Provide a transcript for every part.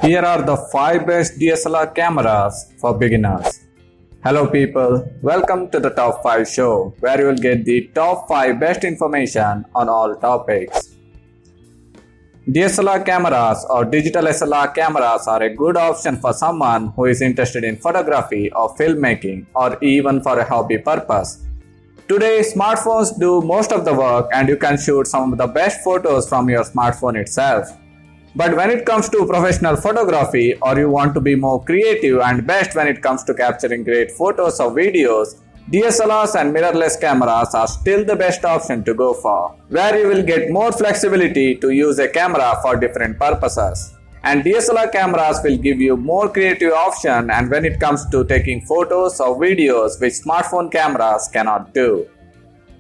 Here are the 5 best DSLR cameras for beginners. Hello people, welcome to the Top 5 show where you will get the top 5 best information on all topics. DSLR cameras or digital SLR cameras are a good option for someone who is interested in photography or filmmaking or even for a hobby purpose. Today, smartphones do most of the work and you can shoot some of the best photos from your smartphone itself. But when it comes to professional photography or you want to be more creative and best when it comes to capturing great photos or videos, DSLRs and mirrorless cameras are still the best option to go for, where you will get more flexibility to use a camera for different purposes. And DSLR cameras will give you more creative option and when it comes to taking photos or videos which smartphone cameras cannot do.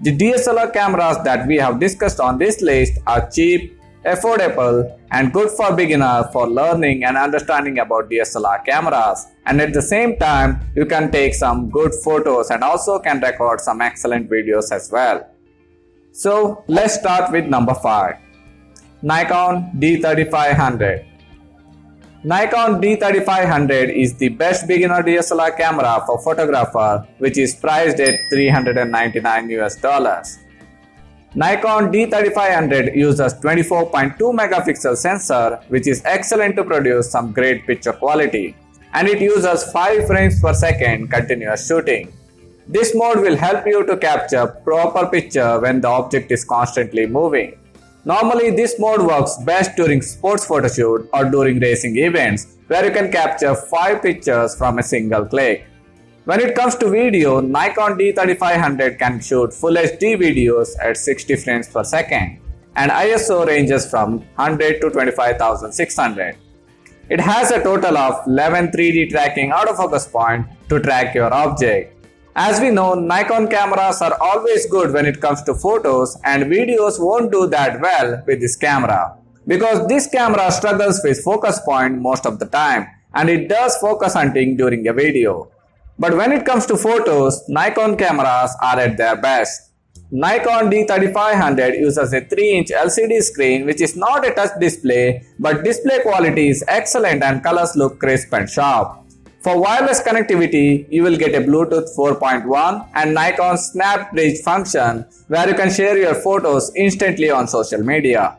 The DSLR cameras that we have discussed on this list are cheap, affordable and good for beginners for learning and understanding about DSLR cameras, and at the same time you can take some good photos and also can record some excellent videos as well. So let's start with number 5. Nikon D3500. Nikon D3500 is the best beginner DSLR camera for photographer, which is priced at $399. Nikon D3500 uses 24.2 megapixel sensor, which is excellent to produce some great picture quality, and it uses 5 frames per second continuous shooting. This mode will help you to capture proper picture when the object is constantly moving. Normally, this mode works best during sports photoshoot or during racing events, where you can capture 5 pictures from a single click. When it comes to video, Nikon D3500 can shoot Full HD videos at 60 frames per second, and ISO ranges from 100 to 25,600. It has a total of 11 3D tracking autofocus points to track your object. As we know, Nikon cameras are always good when it comes to photos, and videos won't do that well with this camera, because this camera struggles with focus point most of the time, and it does focus hunting during a video. But when it comes to photos, Nikon cameras are at their best. Nikon D3500 uses a 3-inch LCD screen which is not a touch display, but display quality is excellent and colors look crisp and sharp. For wireless connectivity, you will get a Bluetooth 4.1 and Nikon Snap Bridge function where you can share your photos instantly on social media.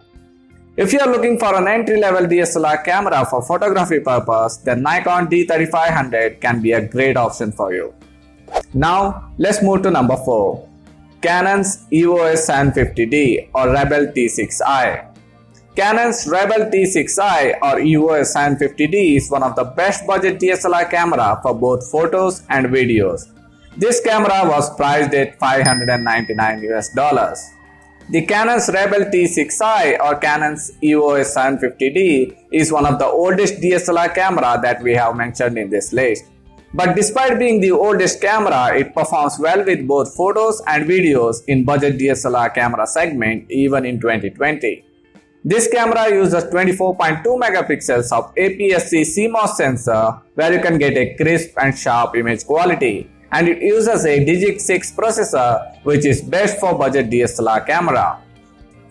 If you are looking for an entry-level DSLR camera for photography purpose, then Nikon D3500 can be a great option for you. Now, let's move to number 4. Canon's EOS 750D or Rebel T6i. Canon's Rebel T6i or EOS 750D is one of the best budget DSLR camera for both photos and videos. This camera was priced at $599. The Canon's Rebel T6i or Canon's EOS 750D is one of the oldest DSLR camera that we have mentioned in this list. But despite being the oldest camera, it performs well with both photos and videos in budget DSLR camera segment even in 2020. This camera uses 24.2 megapixels of APS-C CMOS sensor where you can get a crisp and sharp image quality, and it uses a Digic 6 processor which is best for budget DSLR camera.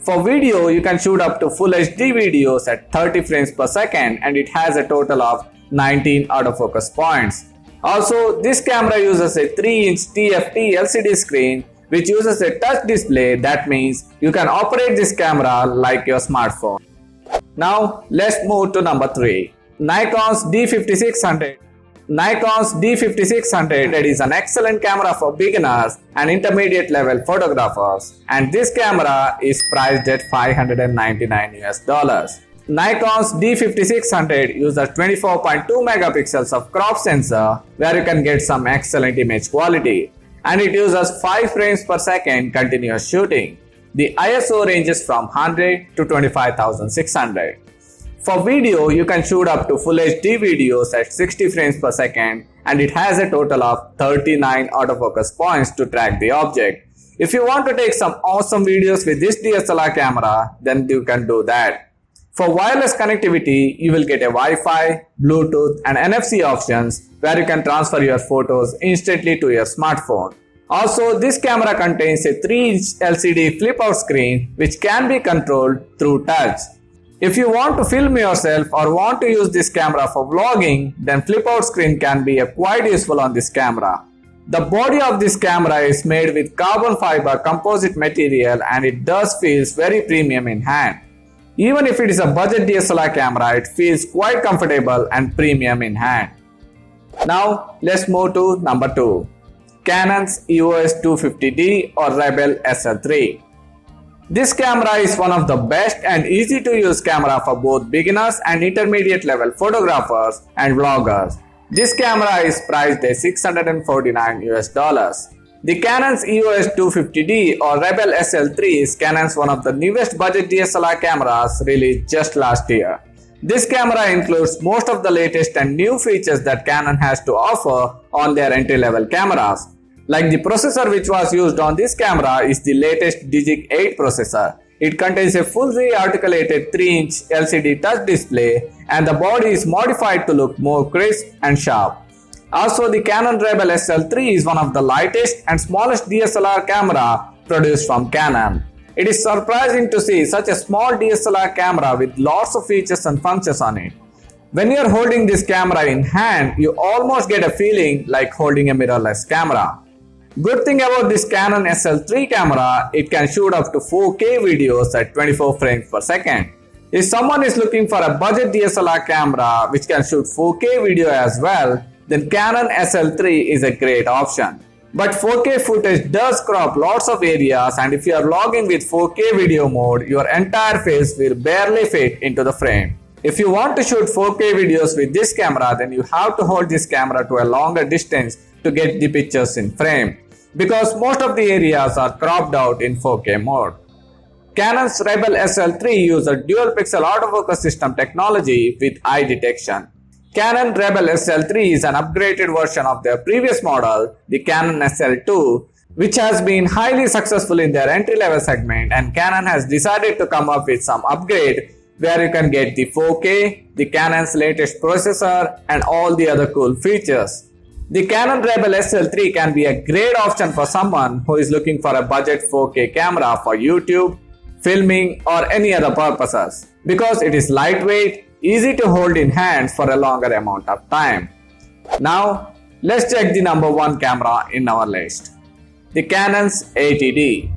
For video, you can shoot up to Full HD videos at 30 frames per second and it has a total of 19 autofocus points. Also, this camera uses a 3-inch TFT LCD screen which uses a touch display. That means you can operate this camera like your smartphone. Now let's move to number 3. Nikon's D5600. Nikon's D5600 is an excellent camera for beginners and intermediate level photographers, and this camera is priced at $599. Nikon's D5600 uses 24.2 megapixels of crop sensor where you can get some excellent image quality, and it uses 5 frames per second continuous shooting. The ISO ranges from 100 to 25,600. For video, you can shoot up to Full HD videos at 60 frames per second and it has a total of 39 autofocus points to track the object. If you want to take some awesome videos with this DSLR camera, then you can do that. For wireless connectivity, you will get a Wi-Fi, Bluetooth and NFC options where you can transfer your photos instantly to your smartphone. Also, this camera contains a 3-inch LCD flip-out screen which can be controlled through touch. If you want to film yourself or want to use this camera for vlogging, then flip out screen can be quite useful on this camera. The body of this camera is made with carbon fiber composite material and it does feels very premium in hand. Even if it is a budget DSLR camera, it feels quite comfortable and premium in hand. Now let's move to number 2. Canon's EOS 250D or Rebel SL3. This camera is one of the best and easy to use camera for both beginners and intermediate level photographers and vloggers. This camera is priced at $649. The Canon's EOS 250D or Rebel SL3 is Canon's one of the newest budget DSLR cameras released just last year. This camera includes most of the latest and new features that Canon has to offer on their entry-level cameras. Like the processor which was used on this camera is the latest Digic 8 processor. It contains a fully articulated 3-inch LCD touch display and the body is modified to look more crisp and sharp. Also, the Canon Rebel SL3 is one of the lightest and smallest DSLR camera produced from Canon. It is surprising to see such a small DSLR camera with lots of features and functions on it. When you are holding this camera in hand, you almost get a feeling like holding a mirrorless camera. Good thing about this Canon SL3 camera, it can shoot up to 4K videos at 24 frames per second. If someone is looking for a budget DSLR camera which can shoot 4K video as well, then Canon SL3 is a great option. But 4K footage does crop lots of areas and if you are vlogging with 4K video mode, your entire face will barely fit into the frame. If you want to shoot 4K videos with this camera, then you have to hold this camera to a longer distance to get the pictures in frame, because most of the areas are cropped out in 4K mode. Canon's Rebel SL3 uses a dual pixel autofocus system technology with eye detection. Canon Rebel SL3 is an upgraded version of their previous model, the Canon SL2, which has been highly successful in their entry-level segment, and Canon has decided to come up with some upgrade where you can get the 4K, the Canon's latest processor, and all the other cool features. The Canon Rebel SL3 can be a great option for someone who is looking for a budget 4K camera for YouTube, filming, or any other purposes, because it is lightweight, easy to hold in hands for a longer amount of time. Now, let's check the number 1 camera in our list. The Canon's 80D.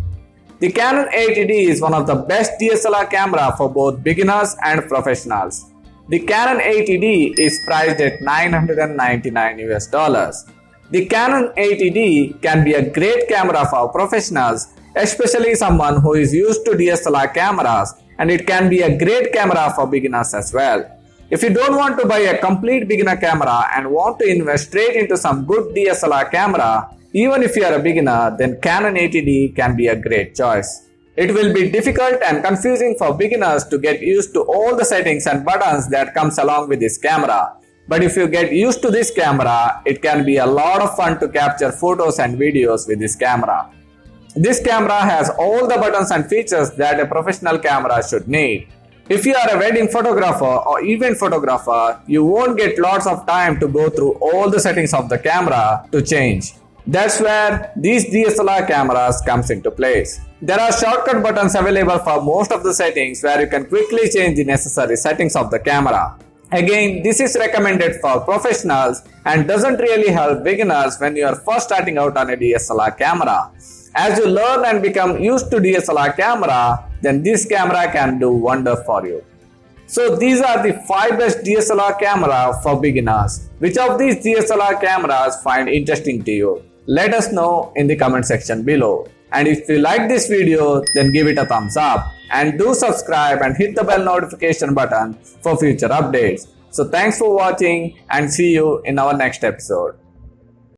The Canon 80D is one of the best DSLR camera for both beginners and professionals. The Canon 80D is priced at $999. The Canon 80D can be a great camera for professionals, especially someone who is used to DSLR cameras, and it can be a great camera for beginners as well. If you don't want to buy a complete beginner camera and want to invest straight into some good DSLR camera, even if you are a beginner, then Canon 80D can be a great choice. It will be difficult and confusing for beginners to get used to all the settings and buttons that comes along with this camera. But if you get used to this camera, it can be a lot of fun to capture photos and videos with this camera. This camera has all the buttons and features that a professional camera should need. If you are a wedding photographer or event photographer, you won't get lots of time to go through all the settings of the camera to change. That's where these DSLR cameras comes into place. There are shortcut buttons available for most of the settings where you can quickly change the necessary settings of the camera. Again, this is recommended for professionals and doesn't really help beginners when you are first starting out on a DSLR camera. As you learn and become used to DSLR camera, then this camera can do wonders for you. So these are the 5 best DSLR camera for beginners. Which of these DSLR cameras find interesting to you? Let us know in the comment section below. And if you like this video, then give it a thumbs up. And do subscribe and hit the bell notification button for future updates. So thanks for watching and see you in our next episode.